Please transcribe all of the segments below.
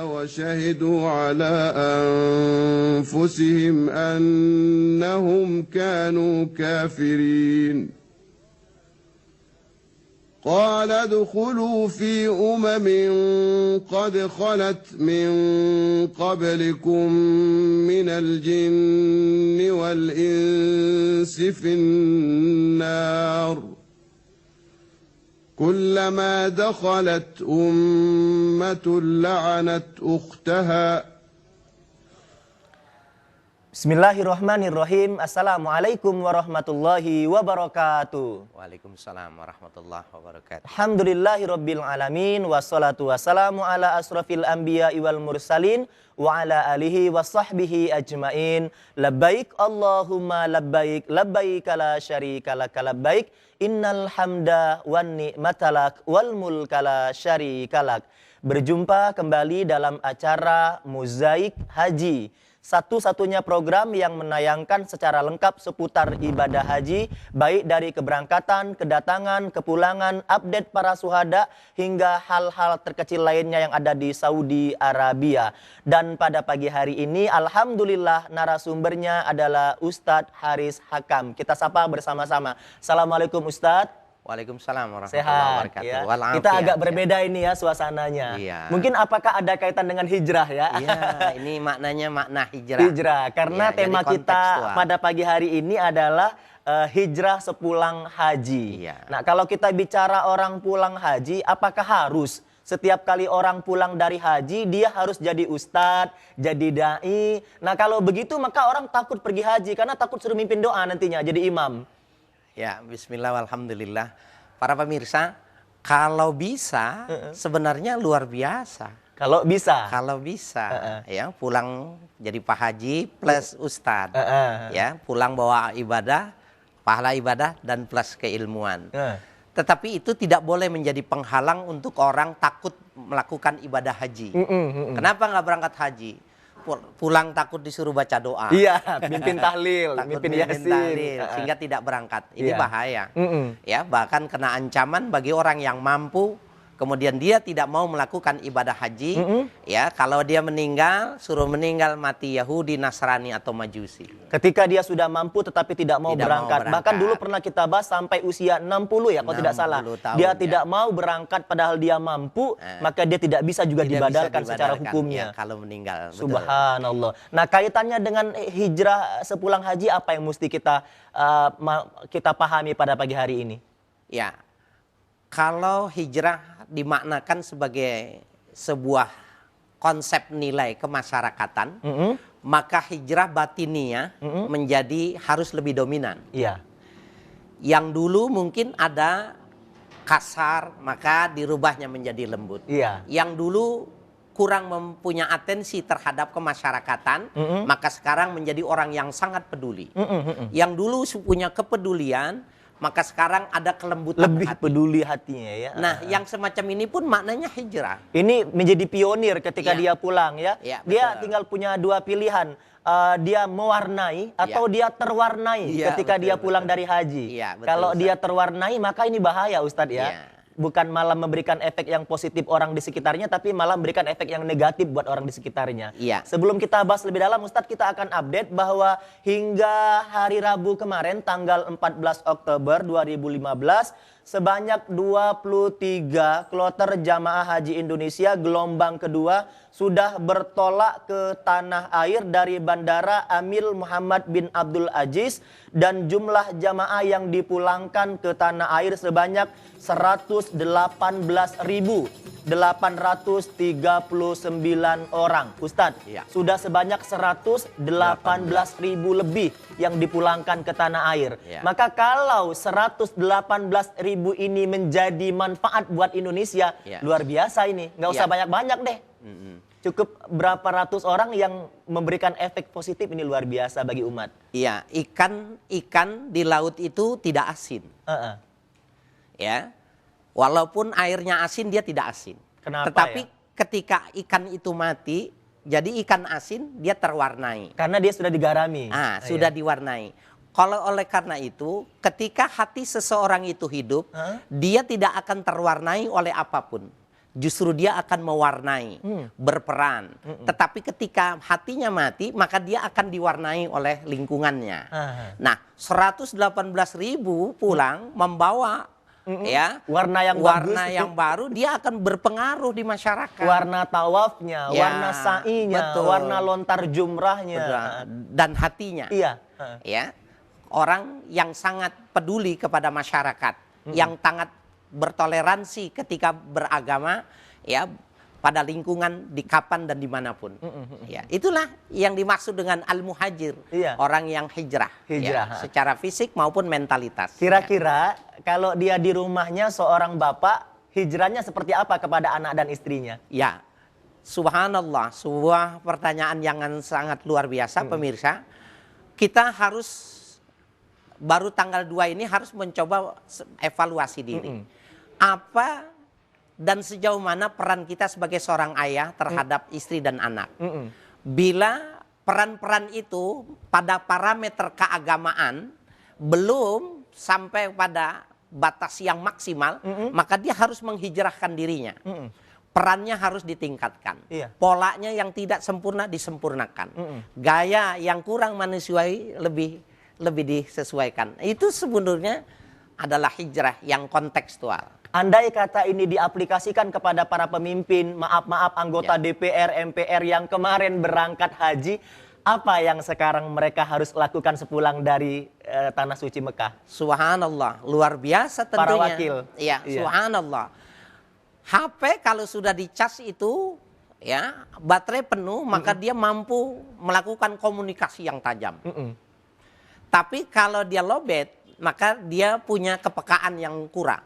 وشهدوا على أنفسهم أنهم كانوا كافرين قال ادخلوا في قد خلت من قبلكم من الجن والإنس في النار كلما دخلت أمة لعنت أختها. Bismillahirrahmanirrahim. Assalamualaikum warahmatullahi wabarakatuh. Waalaikumsalam warahmatullahi wabarakatuh. Alhamdulillahirabbil alamin wassalatu wassalamu ala asrofil anbiya wal mursalin wa ala alihi washabbihi ajmain. Labbaik Allahumma labbaik, labbaik la syarika lak labbaik, innal hamda wan ni'mata lak wal mulka la syarika lak. Berjumpa kembali dalam acara Mozaik Haji, satu-satunya program yang menayangkan secara lengkap seputar ibadah haji, baik dari keberangkatan, kedatangan, kepulangan, update para syuhada, hingga hal-hal terkecil lainnya yang ada di Saudi Arabia. Dan pada pagi hari ini, alhamdulillah narasumbernya adalah Ustadz Haris Hakam. Kita sapa bersama-sama. Assalamualaikum Ustadz. Waalaikumsalam warahmatullahi Sehat, wabarakatuh. ya. Kita agak berbeda ini ya suasananya. Iya. Mungkin apakah ada kaitan dengan hijrah ya? Iya, ini maknanya makna hijrah. Hijrah, karena Ya, tema kita pada pagi hari ini adalah hijrah sepulang haji. Iya. Nah, kalau kita bicara orang pulang haji, apakah harus setiap kali orang pulang dari haji dia harus jadi ustadz, jadi dai? Nah, kalau begitu maka orang takut pergi haji karena takut suruh mimpin doa nantinya jadi imam. Ya, bismillah walhamdulillah. Para pemirsa, kalau bisa sebenarnya luar biasa. Kalau bisa. Kalau bisa, ya pulang jadi Pak Haji plus Ustadz, ya pulang bawa ibadah, pahala ibadah dan plus keilmuan. Tetapi itu tidak boleh menjadi penghalang untuk orang takut melakukan ibadah haji. Kenapa nggak berangkat haji? Pulang takut disuruh baca doa. Iya, mimpin tahlil, mimpin yasin. Tahlil, sehingga tidak berangkat. Ini bahaya. Ya, bahkan kena ancaman bagi orang yang mampu, kemudian dia tidak mau melakukan ibadah haji. Ya, kalau dia meninggal, suruh meninggal mati Yahudi, Nasrani atau Majusi. Ketika dia sudah mampu tetapi tidak mau berangkat. Bahkan dulu pernah kita bahas sampai usia 60 ya, kalau tidak salah. Dia tidak mau berangkat padahal dia mampu, maka dia tidak bisa juga dibadalkan secara hukumnya. Ya, kalau meninggal. Subhanallah. Nah, kaitannya dengan hijrah sepulang haji apa yang mesti kita pahami pada pagi hari ini? Ya, kalau hijrah dimaknakan sebagai sebuah konsep nilai kemasyarakatan, maka hijrah batiniah menjadi harus lebih dominan. Iya. Yang dulu mungkin ada kasar, maka dirubahnya menjadi lembut. Iya. Yang dulu kurang mempunyai atensi terhadap kemasyarakatan, maka sekarang menjadi orang yang sangat peduli. Yang dulu punya kepedulian, maka sekarang ada kelembutan lebih hati. Peduli hatinya ya. Nah, yang semacam ini pun maknanya hijrah. Ini menjadi pionir ketika dia pulang ya. Dia tinggal punya dua pilihan. Dia mewarnai atau dia terwarnai ketika dia pulang dari haji. Kalau dia terwarnai maka ini bahaya Ustadz ya. Bukan malah memberikan efek yang positif orang di sekitarnya, tapi malah memberikan efek yang negatif buat orang di sekitarnya. Sebelum kita bahas lebih dalam, Ustadz, kita akan update bahwa hingga hari Rabu kemarin, tanggal 14 Oktober 2015, sebanyak 23 kloter jamaah haji Indonesia gelombang kedua sudah bertolak ke tanah air dari Bandara Amir Muhammad bin Abdul Aziz, dan jumlah jamaah yang dipulangkan ke tanah air sebanyak 118.839 orang. Ustadz, sudah sebanyak 118.000 lebih yang dipulangkan ke tanah air. Maka kalau 118.000 ini menjadi manfaat buat Indonesia, luar biasa ini. Nggak usah banyak-banyak deh. Cukup berapa ratus orang yang memberikan efek positif, ini luar biasa bagi umat. Iya, ikan di laut itu tidak asin. Ya, walaupun airnya asin, dia tidak asin. Kenapa? Tetapi ketika ikan itu mati, jadi ikan asin, dia terwarnai. Karena dia sudah digarami. Sudah diwarnai. Kalau oleh karena itu, ketika hati seseorang itu hidup, dia tidak akan terwarnai oleh apapun. justru dia akan mewarnai, berperan. Tetapi ketika hatinya mati, maka dia akan diwarnai oleh lingkungannya. Nah, 118.000 pulang membawa ya warna yang baru, dia akan berpengaruh di masyarakat. Warna tawafnya, Ya, warna sa'inya, betul. warna lontar jumrahnya, dan hatinya. Iya. Ya, orang yang sangat peduli kepada masyarakat, yang sangat bertoleransi ketika beragama, ya, pada lingkungan di kapan dan dimanapun. Ya, itulah yang dimaksud dengan al-muhajir, orang yang hijrah, ya, secara fisik maupun mentalitas. Kira-kira kalau dia di rumahnya seorang bapak, hijrahnya seperti apa kepada anak dan istrinya? Ya, subhanallah, sebuah pertanyaan yang sangat luar biasa, pemirsa. Kita harus baru tanggal 2 ini harus mencoba evaluasi diri. Apa dan sejauh mana peran kita sebagai seorang ayah terhadap istri dan anak. Bila peran-peran itu pada parameter keagamaan belum sampai pada batas yang maksimal, maka dia harus menghijrahkan dirinya. Perannya harus ditingkatkan. Polanya yang tidak sempurna disempurnakan. Gaya yang kurang manusiawi lebih disesuaikan. Itu sebenarnya adalah hijrah yang kontekstual. Andai kata ini diaplikasikan kepada para pemimpin, maaf anggota DPR, MPR yang kemarin berangkat haji, apa yang sekarang mereka harus lakukan sepulang dari Tanah Suci Mekah? Subhanallah, luar biasa tentunya. Para wakil. Ya, subhanallah. HP kalau sudah dicas itu, ya, baterai penuh, maka dia mampu melakukan komunikasi yang tajam. Tapi kalau dia lowbat, maka dia punya kepekaan yang kurang.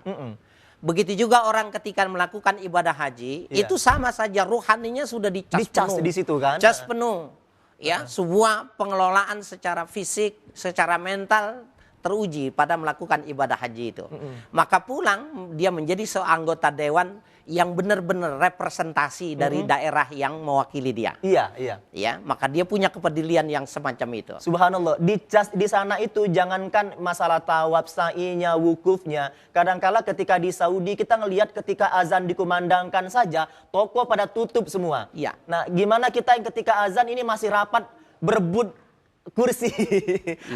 Begitu juga orang ketika melakukan ibadah haji, itu sama saja ruhaninya sudah dicas penuh. Di situ kan? Cas penuh. Ya, sebuah pengelolaan secara fisik, secara mental teruji pada melakukan ibadah haji itu. Maka pulang dia menjadi seorang anggota dewan yang benar-benar representasi dari daerah yang mewakili dia. Ya, maka dia punya kepedulian yang semacam itu. Subhanallah, di sana itu jangankan masalah tawaf, sa'inya, wukufnya. Kadangkala ketika di Saudi kita ngelihat ketika azan dikumandangkan saja, toko pada tutup semua. Nah, gimana kita yang ketika azan ini masih rapat berebut kursi.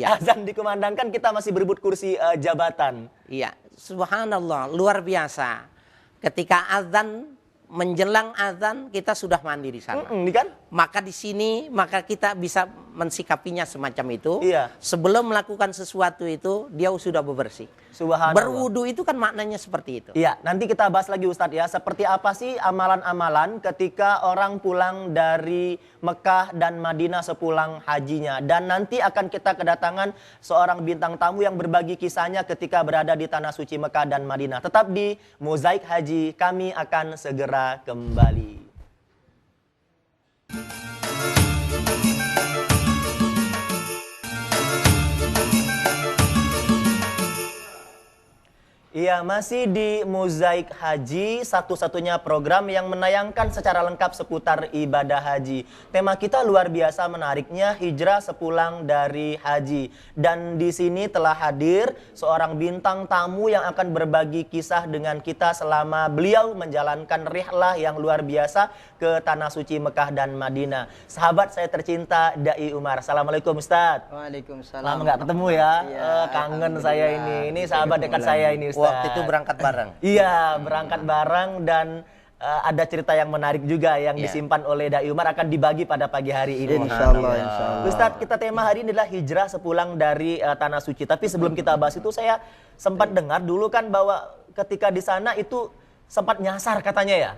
Azan dikumandangkan kita masih berebut kursi jabatan. Iya, subhanallah, luar biasa. Ketika azan, menjelang azan kita sudah mandi di sana. Kan? Maka di sini maka kita bisa mensikapinya semacam itu. Sebelum melakukan sesuatu itu dia sudah bebersih. Subhanallah. Berwudu itu kan maknanya seperti itu. Iya, nanti kita bahas lagi Ustadz ya. Seperti apa sih amalan-amalan ketika orang pulang dari Mekah dan Madinah sepulang hajinya. Dan nanti akan kita kedatangan seorang bintang tamu yang berbagi kisahnya ketika berada di Tanah Suci Mekah dan Madinah. Tetap di Mozaik Haji, kami akan segera kembali. Iya, masih di Mozaik Haji, satu-satunya program yang menayangkan secara lengkap seputar ibadah haji. Tema kita luar biasa menariknya, hijrah sepulang dari haji. Dan di sini telah hadir seorang bintang tamu yang akan berbagi kisah dengan kita selama beliau menjalankan rihlah yang luar biasa ke Tanah Suci Mekah dan Madinah. Sahabat saya tercinta, Dai Umar. Assalamualaikum Ustadz. Waalaikumsalam. Lama nggak ketemu ya, kangen saya ini. Ini sahabat dekat saya ini Ustadz. Waktu itu berangkat bareng. Iya, berangkat bareng dan ada cerita yang menarik juga yang disimpan oleh Dai Umar akan dibagi pada pagi hari ini. Insyaallah. Ustadz, kita tema hari ini adalah hijrah sepulang dari Tanah Suci. Tapi sebelum kita bahas itu, saya sempat dengar dulu kan bahwa ketika di sana itu sempat nyasar katanya ya,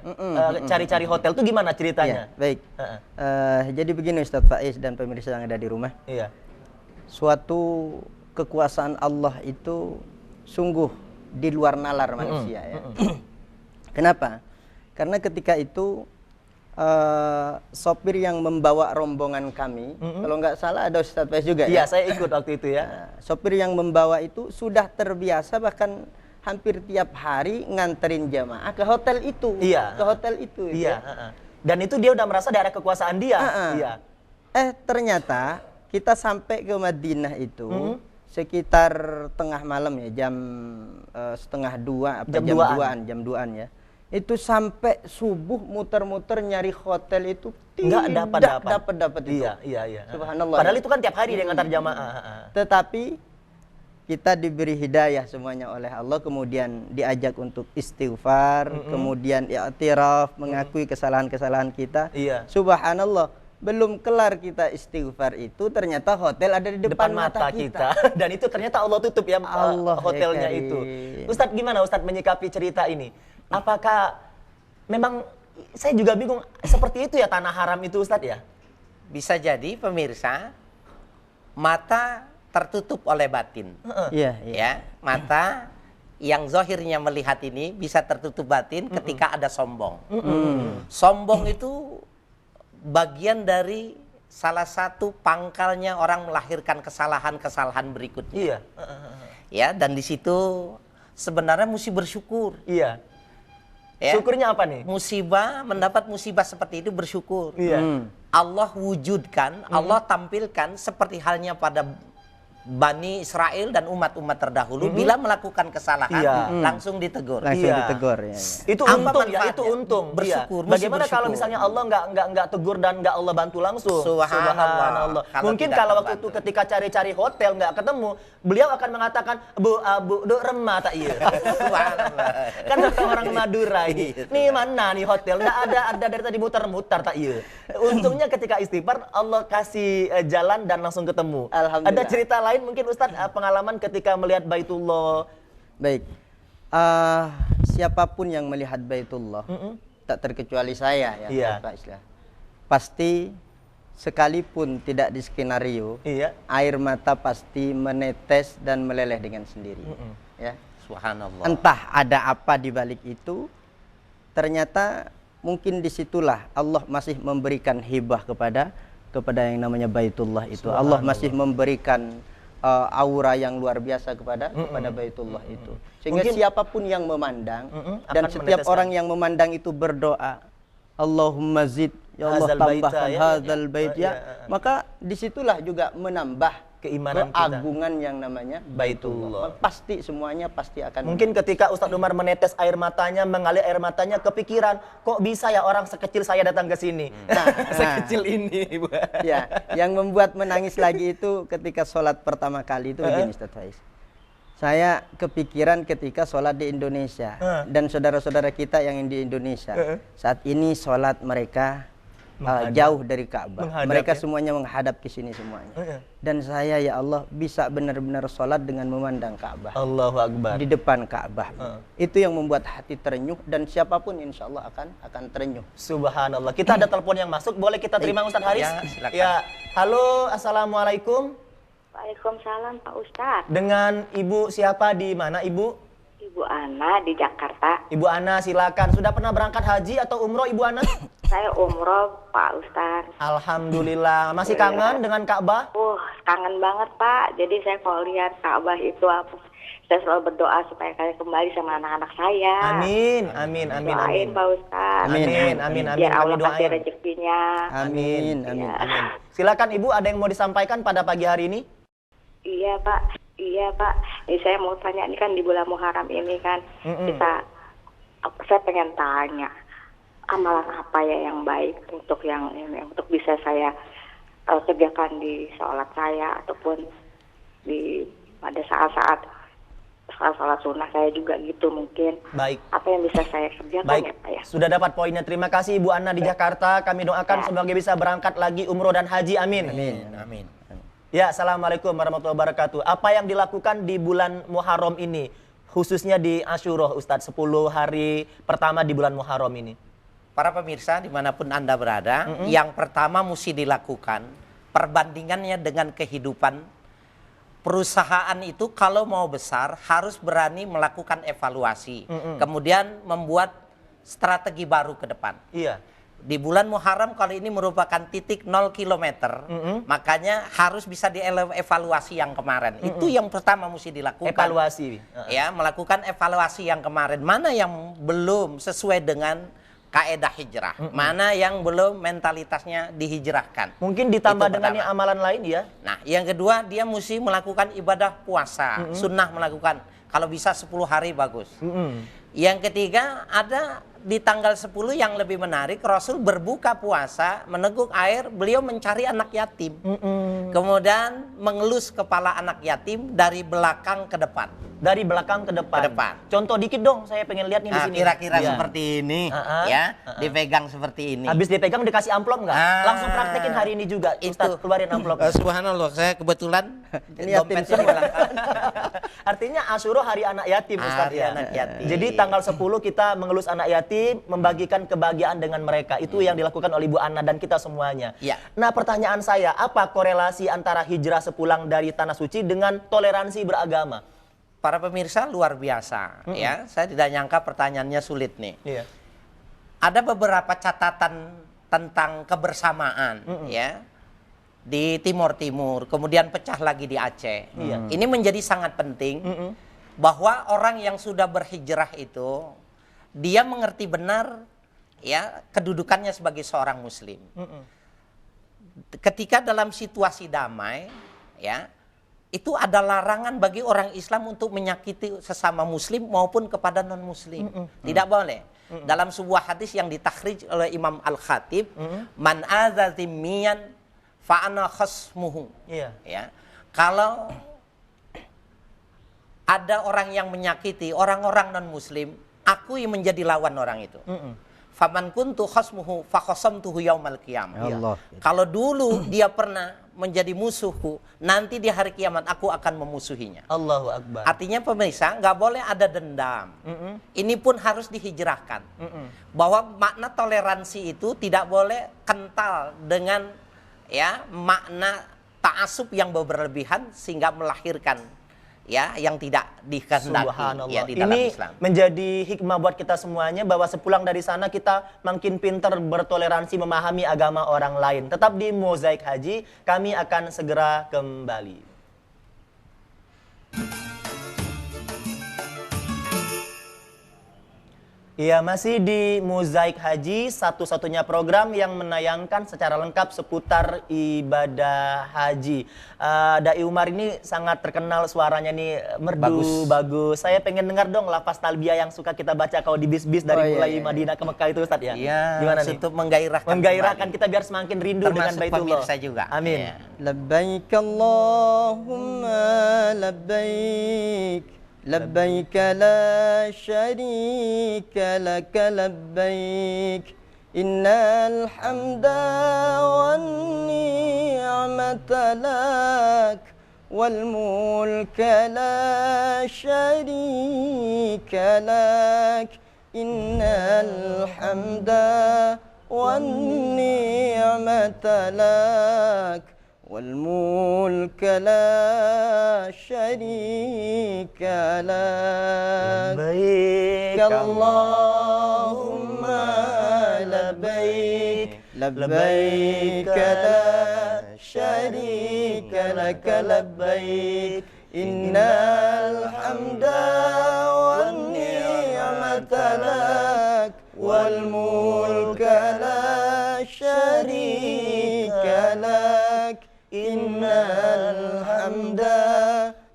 cari-cari hotel. Itu gimana ceritanya? Ya, baik. Jadi begini Ustadz Faiz dan pemirsa yang ada di rumah. Suatu kekuasaan Allah itu sungguh di luar nalar manusia ya. Kenapa? Karena ketika itu sopir yang membawa rombongan kami, kalau nggak salah ada Ustadz Faiz juga ya. Iya, saya ikut waktu itu ya. Sopir yang membawa itu sudah terbiasa bahkan hampir tiap hari nganterin jamaah ke hotel itu. Ke hotel itu. Dan itu dia udah merasa daerah kekuasaan dia. Ternyata kita sampai ke Madinah itu sekitar tengah malam ya, jam setengah dua, jam 2-an ya. Itu sampai subuh muter-muter nyari hotel itu nggak dapat itu. Iya. Subhanallah. Padahal itu kan tiap hari dia ngantar jamaah. Tetapi kita diberi hidayah semuanya oleh Allah, kemudian diajak untuk istighfar, kemudian i'tiraf, mengakui kesalahan-kesalahan kita. Iya. Subhanallah, belum kelar kita istighfar itu ternyata hotel ada di depan mata kita. Dan itu ternyata Allah tutup ya, Allah hotelnya itu. Ustadz, gimana Ustadz menyikapi cerita ini? Apakah memang, saya juga bingung, seperti itu ya tanah haram itu Ustadz ya? Bisa jadi pemirsa, mata tertutup oleh batin. Ya, mata yang zahirnya melihat ini bisa tertutup batin ketika ada sombong. Sombong itu bagian dari salah satu pangkalnya orang melahirkan kesalahan-kesalahan berikutnya. Ya, dan di situ sebenarnya mesti bersyukur. Iya. Ya. Syukurnya apa nih? Musibah, mendapat musibah seperti itu bersyukur. Allah wujudkan, Allah tampilkan seperti halnya pada Bani Israel dan umat-umat terdahulu bila melakukan kesalahan langsung ditegur. Ditegur ya. Itu apa untung ya, manfaatnya? itu untung. Bersyukur. Bagaimana bersyukur. kalau misalnya Allah nggak tegur dan nggak Allah bantu langsung? Subhanallah. Mungkin kalau waktu itu ketika cari-cari hotel nggak ketemu, beliau akan mengatakan bu remah tak iya. Subhanallah. Kan kata orang Madura ini. Nih mana nih hotel? Nggak ada dari tadi muter-muter tak iya. Untungnya ketika istighfar Allah kasih jalan dan langsung ketemu. Alhamdulillah. Ada cerita lain mungkin Ustadz, pengalaman ketika melihat Baitullah? Baik, siapapun yang melihat Baitullah, tak terkecuali saya ya, Pak Islah, pasti sekalipun tidak di skenario, air mata pasti menetes dan meleleh dengan sendiri. Ya. Subhanallah. Entah ada apa di balik itu, ternyata mungkin disitulah Allah masih memberikan hibah kepada yang namanya Baitullah itu. Allah masih memberikan aura yang luar biasa kepada Baitullah itu. Sehingga mungkin siapapun yang memandang dan setiap orang yang memandang itu berdoa, Allahumma zid, ya Allah tambahkan hadzal bait ya. Maka disitulah juga menambah keimanan keagungan kita yang namanya Baitullah. Pasti semuanya pasti akan mungkin ketika Ustadz Umar menetes air matanya, mengalir air matanya, kepikiran kok bisa ya orang sekecil saya datang ke sini. Sekecil ini. Ya, yang membuat menangis lagi itu ketika sholat pertama kali itu begini Ustadz Faiz. Saya kepikiran ketika sholat di Indonesia dan saudara-saudara kita yang di Indonesia saat ini sholat mereka jauh dari Ka'bah. Mereka semuanya menghadap ke sini semuanya. Dan saya ya Allah bisa benar-benar sholat dengan memandang Ka'bah. Allahu Akbar. Di depan Ka'bah. Itu yang membuat hati terenyuh dan siapapun insya Allah akan terenyuh. Subhanallah. Kita ada telepon yang masuk, boleh kita terima Ustadz Haris? Ya, silakan. Ya. Halo, assalamualaikum. Waalaikumsalam Pak Ustadz. Dengan Ibu siapa, di mana Ibu? Ibu Ana di Jakarta. Ibu Ana silakan. Sudah pernah berangkat haji atau umroh Ibu Ana? Saya umroh Pak Ustadz. Alhamdulillah. Masih kangen dengan Ka'bah? Kangen banget Pak. Jadi saya kalau lihat Ka'bah itu apa, saya selalu berdoa supaya kalian kembali sama anak-anak saya. Amin. Doain Pak Ustadz. Amin. Biar Allah kasih rezekinya. Amin. Silakan Ibu, ada yang mau disampaikan pada pagi hari ini? Iya Pak. Ini saya mau tanya, ini kan di bulan Muharram ini kan saya pengen tanya amalan apa ya yang baik untuk yang ini, untuk bisa saya kerjakan di sholat saya ataupun pada saat-saat sholat sunnah saya juga gitu mungkin. Baik. Apa yang bisa saya kerjakan? Baik. Ya Pak ya? Sudah dapat poinnya. Terima kasih Ibu Ana di Jakarta. Kami doakan semoga bisa berangkat lagi umroh dan haji. Amin. Amin. Ya, assalamualaikum warahmatullahi wabarakatuh. Apa yang dilakukan di bulan Muharram ini, khususnya di Asyura, Ustadz, 10 hari pertama di bulan Muharram ini? Para pemirsa dimanapun Anda berada, yang pertama mesti dilakukan perbandingannya dengan kehidupan. Perusahaan itu kalau mau besar harus berani melakukan evaluasi, kemudian membuat strategi baru ke depan. Iya. Di bulan Muharram kali ini merupakan titik 0 km, makanya harus bisa dievaluasi yang kemarin. Itu yang pertama mesti dilakukan. Evaluasi. Ya, melakukan evaluasi yang kemarin. Mana yang belum sesuai dengan kaedah hijrah, mana yang belum mentalitasnya dihijrahkan. Mungkin ditambah dengan yang amalan lain ya. Nah, yang kedua dia mesti melakukan ibadah puasa, sunnah melakukan. Kalau bisa 10 hari bagus. Yang ketiga ada di tanggal 10 yang lebih menarik, Rasul berbuka puasa, meneguk air, beliau mencari anak yatim. Kemudian mengelus kepala anak yatim dari belakang ke depan. Dari belakang ke depan. Contoh dikit dong, saya pengen lihat nih di sini. Kira-kira seperti ini, dipegang seperti ini. Habis dipegang dikasih amplop nggak? Langsung praktekin hari ini juga, Ustaz, keluarin amplop. Subhanallah, saya kebetulan dompetnya di belakang. Artinya Asyura hari anak yatim, Ustaz, ya. Anak yatim. Jadi tanggal 10 kita mengelus anak yatim, membagikan kebahagiaan dengan mereka. Itu yang dilakukan oleh Ibu Ana dan kita semuanya. Ya. Nah, pertanyaan saya, apa korelasi antara hijrah sepulang dari Tanah Suci dengan toleransi beragama? Para pemirsa luar biasa, ya. Saya tidak nyangka pertanyaannya sulit nih. Iya. Ada beberapa catatan tentang kebersamaan, ya, di Timur Timur, kemudian pecah lagi di Aceh. Ini menjadi sangat penting bahwa orang yang sudah berhijrah itu dia mengerti benar, ya, kedudukannya sebagai seorang Muslim. Ketika dalam situasi damai, ya, itu ada larangan bagi orang Islam untuk menyakiti sesama Muslim maupun kepada non-Muslim. Tidak boleh. Dalam sebuah hadis yang ditakhrij oleh Imam Al-Khatib, man adza zimmiyan fa ana khasmuhu. Ya. Kalau ada orang yang menyakiti orang-orang non-Muslim, aku yang menjadi lawan orang itu. Faman kuntu khasmuhu fa khasamtuhu yaumal qiyamah. Kalau dulu dia pernah menjadi musuhku, nanti di hari kiamat aku akan memusuhinya. Allahu Akbar. Artinya pemirsa, nggak boleh ada dendam. Ini pun harus dihijrahkan. Bahwa makna toleransi itu tidak boleh kental dengan, ya, makna ta'assub yang berlebihan sehingga melahirkan, ya, yang tidak dikehendaki, ya, di dalam Islam. Ini menjadi hikmah buat kita semuanya bahwa sepulang dari sana kita makin pintar bertoleransi memahami agama orang lain. Tetap di Mozaik Haji, kami akan segera kembali. Iya, masih di Mozaik Haji, satu-satunya program yang menayangkan secara lengkap seputar ibadah haji. Dai Umar ini sangat terkenal suaranya nih, merdu, bagus. Saya pengen dengar dong lafaz talbiyah yang suka kita baca kalau di bis-bis dari mulai Madinah ke Mekah itu, Ustaz, ya? Iya, gimana nih? untuk menggairahkan kita biar semakin rindu dengan Baitullah. Termasuk pemirsa juga. Amin. Ya. Labbaik Allahumma labbaik. لبيك لا شريك لك لبيك إن الحمد والنعمة لك والملك لا شريك لك إن الحمد والنعمة لك والملك لا شريك لك لبيك اللهم لبيك لبيك لا شريك لك لبيك إن الحمد والنعمة لك والملك لا شريك لك إن الحمد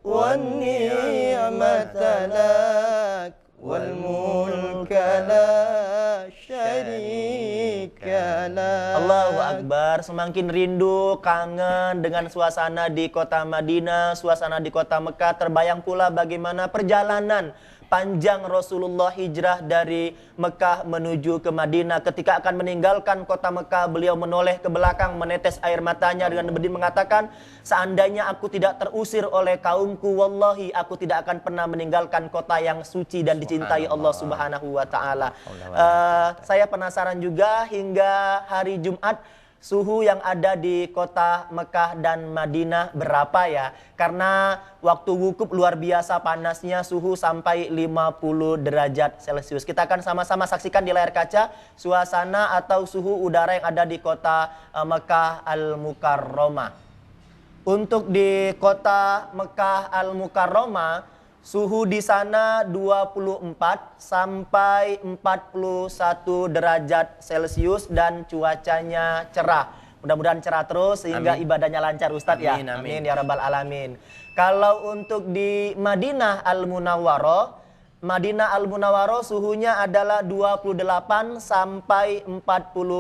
والنعمة لك والملك لا شريك لك. Allahu Akbar, semakin rindu, kangen dengan suasana di kota Madinah, suasana di kota Mekah. Terbayang pula bagaimana perjalanan panjang Rasulullah hijrah dari Mekah menuju ke Madinah. Ketika akan meninggalkan kota Mekah, beliau menoleh ke belakang, menetes air matanya dengan berdiri mengatakan, seandainya aku tidak terusir oleh kaumku, wallahi aku tidak akan pernah meninggalkan kota yang suci dan dicintai Allah Subhanahu wa Ta'ala. Saya penasaran juga, hingga hari Jumat suhu yang ada di kota Mekah dan Madinah berapa ya? Karena waktu wukuf luar biasa panasnya, suhu sampai 50 derajat Celcius. Kita akan sama-sama saksikan di layar kaca suasana atau suhu udara yang ada di kota Mekah Al-Mukarramah. Untuk di kota Mekah Al-Mukarramah, suhu di sana 24 sampai 41 derajat Celcius dan cuacanya cerah. Mudah-mudahan cerah terus sehingga ibadahnya lancar, Ustadz, ya. Amin ya rabbal alamin. Kalau untuk di Madinah Al-Munawwarah, Madinah Al-Munawwarah suhunya adalah 28 sampai 40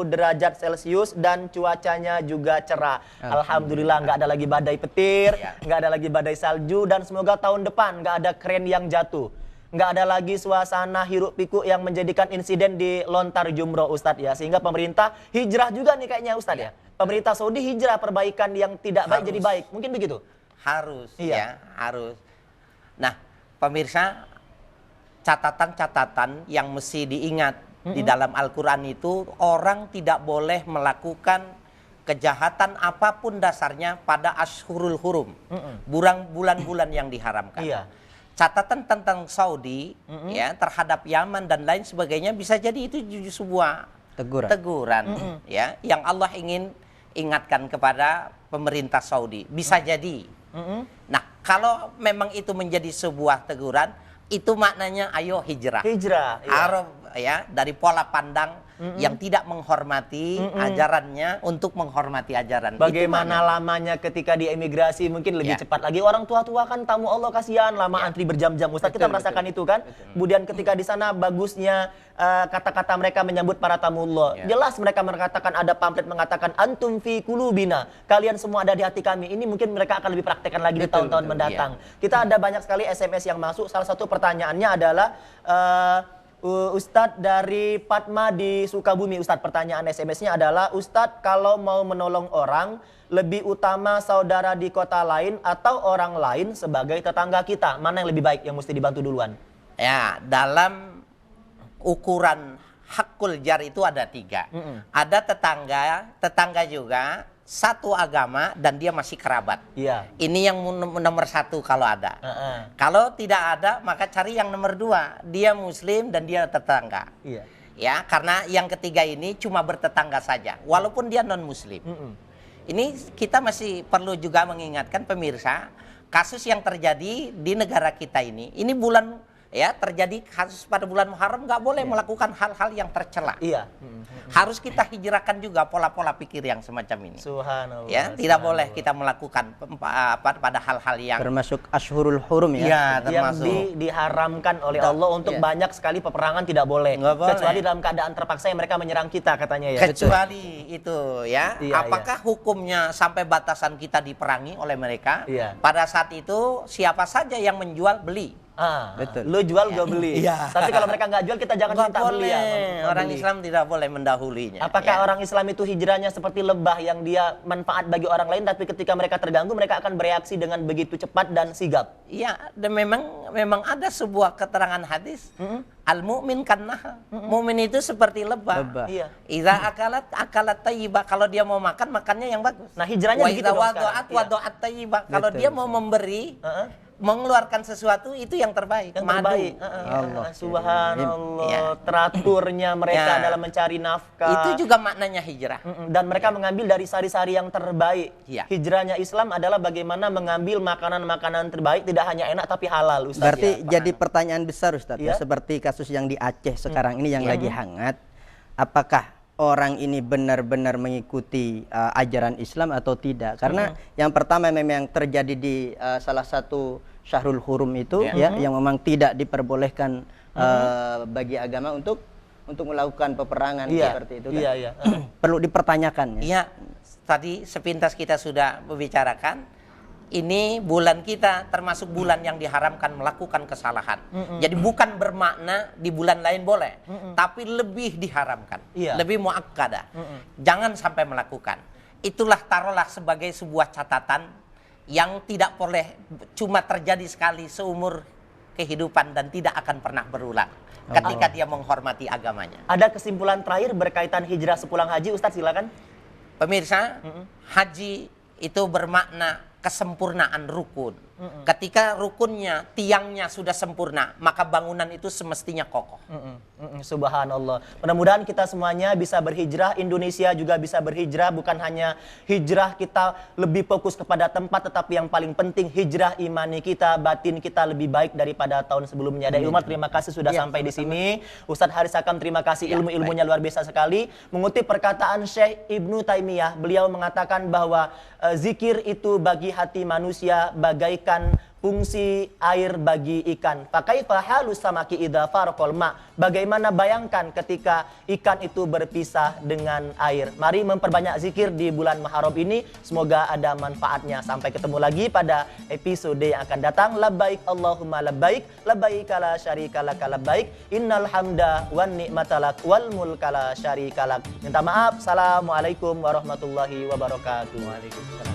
derajat Celcius dan cuacanya juga cerah. Alhamdulillah nggak ada lagi badai petir, nggak ada lagi badai salju, dan semoga tahun depan nggak ada kren yang jatuh. Nggak ada lagi suasana hiruk pikuk yang menjadikan insiden di lontar jumroh Ustadz ya. Sehingga pemerintah hijrah juga nih kayaknya Ustadz ya. Pemerintah Saudi hijrah perbaikan yang tidak baik jadi baik. Mungkin begitu? Harus ya, harus. Nah, pemirsa, catatan-catatan yang mesti diingat di dalam Al-Quran itu, orang tidak boleh melakukan kejahatan apapun dasarnya pada Ashhurul Hurum, bulan-bulan yang diharamkan. Iya. Catatan tentang Saudi ya terhadap Yaman dan lain sebagainya bisa jadi itu sebuah teguran ya yang Allah ingin ingatkan kepada pemerintah Saudi. Bisa jadi. Nah, kalau memang itu menjadi sebuah teguran, itu maknanya ayo hijrah. Hijrah. Harus ya dari pola pandang yang tidak menghormati ajarannya untuk menghormati ajaran. Bagaimana lamanya ketika di emigrasi mungkin lebih cepat lagi. Orang tua-tua kan tamu Allah kasihan lama antri berjam-jam. Ustaz, kita merasakan itu kan. Kemudian ketika di sana bagusnya kata-kata mereka menyambut para tamu Allah. Jelas mereka mengatakan, ada pamflet mengatakan antum fi qulubina. Kalian semua ada di hati kami. Ini mungkin mereka akan lebih praktekkan lagi di tahun-tahun mendatang. Kita ada banyak sekali SMS yang masuk. Salah satu pertanyaannya adalah Ustadz dari Fatma di Sukabumi. Ustadz, pertanyaan SMS-nya adalah, Ustadz kalau mau menolong orang, lebih utama saudara di kota lain atau orang lain sebagai tetangga kita? Mana yang lebih baik yang mesti dibantu duluan? Ya, dalam ukuran hakul jar itu ada 3. Ada tetangga juga, satu agama dan dia masih kerabat. Iya. Ini yang nomor 1 kalau ada. Kalau tidak ada, maka cari yang nomor 2. Dia muslim dan dia tetangga. Iya. Ya, karena yang ketiga ini cuma bertetangga saja, walaupun dia non muslim. Ini kita masih perlu juga mengingatkan pemirsa, kasus yang terjadi di negara kita ini bulan ya terjadi kasus pada bulan Muharram, nggak boleh melakukan hal-hal yang tercela. Iya. Harus kita hijrahkan juga pola-pola pikir yang semacam ini. Subhanallah. Ya, tidak boleh kita melakukan pada hal-hal yang termasuk Ashhurul Hurum ya. Ya, termasuk yang diharamkan oleh Allah untuk banyak sekali peperangan tidak boleh. Kecuali dalam keadaan terpaksa yang mereka menyerang kita katanya ya. Kecuali itu ya. Apakah hukumnya sampai batasan kita diperangi oleh mereka? Pada saat itu siapa saja yang menjual beli. Betul. Lo jual gue beli. Tapi kalau mereka nggak jual, kita jangan minta beli ya. Orang Islam tidak boleh mendahulinya. Apakah orang Islam itu hijrahnya seperti lebah yang dia manfaat bagi orang lain, tapi ketika mereka terganggu mereka akan bereaksi dengan begitu cepat dan sigap? Iya, dan memang ada sebuah keterangan hadis. Al-mu'min kannah. Mu'min itu seperti lebah. Iya. Idza akalat thayyibah. Kalau dia mau makan, makannya yang bagus. Nah, hijrahnya begitu dong sekarang. Wadu'at thayyibah. Kalau dia mau memberi, mengeluarkan sesuatu, itu yang terbaik. Yang terbaik. Subhanallah. Teraturnya mereka dalam mencari nafkah. Itu juga maknanya hijrah. Dan mereka mengambil dari sari-sari yang terbaik. Hijrahnya Islam adalah bagaimana mengambil makanan-makanan terbaik, tidak hanya enak tapi halal, Ustaz. Berarti jadi pertanyaan besar, Ustaz, ya, seperti kasus yang di Aceh sekarang ini yang lagi hangat. Apakah orang ini benar-benar mengikuti ajaran Islam atau tidak? Karena yang pertama memang terjadi di salah satu Syahrul Hurum itu ya, yang memang tidak diperbolehkan bagi agama untuk melakukan peperangan seperti itu kan. Perlu dipertanyakan ya. Iya, tadi sepintas kita sudah membicarakan. Ini bulan kita termasuk bulan yang diharamkan melakukan kesalahan. Jadi bukan bermakna di bulan lain boleh, tapi lebih diharamkan, lebih muakkadah. Jangan sampai melakukan. Itulah taruhlah sebagai sebuah catatan yang tidak boleh cuma terjadi sekali seumur kehidupan dan tidak akan pernah berulang ketika dia menghormati agamanya. Ada kesimpulan terakhir berkaitan hijrah sepulang haji, Ustadz, silakan. Pemirsa, haji itu bermakna kesempurnaan rukun. Ketika rukunnya, tiangnya sudah sempurna, maka bangunan itu semestinya kokoh. Subhanallah. Mudah-mudahan kita semuanya bisa berhijrah, Indonesia juga bisa berhijrah, bukan hanya hijrah kita lebih fokus kepada tempat, tetapi yang paling penting hijrah imani kita, batin kita lebih baik daripada tahun sebelumnya. Dan Umar, terima kasih sudah sampai di sini. Ustadz Haris Hakam, terima kasih, ilmu-ilmunya luar biasa sekali. Mengutip perkataan Syekh Ibnu Taimiyah, beliau mengatakan bahwa zikir itu bagi hati manusia bagaikan fungsi air bagi ikan. Fakaifa halus samaki idza faraqal ma. Bagaimana bayangkan ketika ikan itu berpisah dengan air. Mari memperbanyak zikir di bulan Muharram ini, semoga ada manfaatnya. Sampai ketemu lagi pada episode yang akan datang. Labbaik Allahumma labbaik, labbaik la syarika lak labbaik, innal hamda wan ni'mata lak wal mulka la syarika lak. Minta maaf. Assalamualaikum warahmatullahi wabarakatuh. Waalaikumsalam.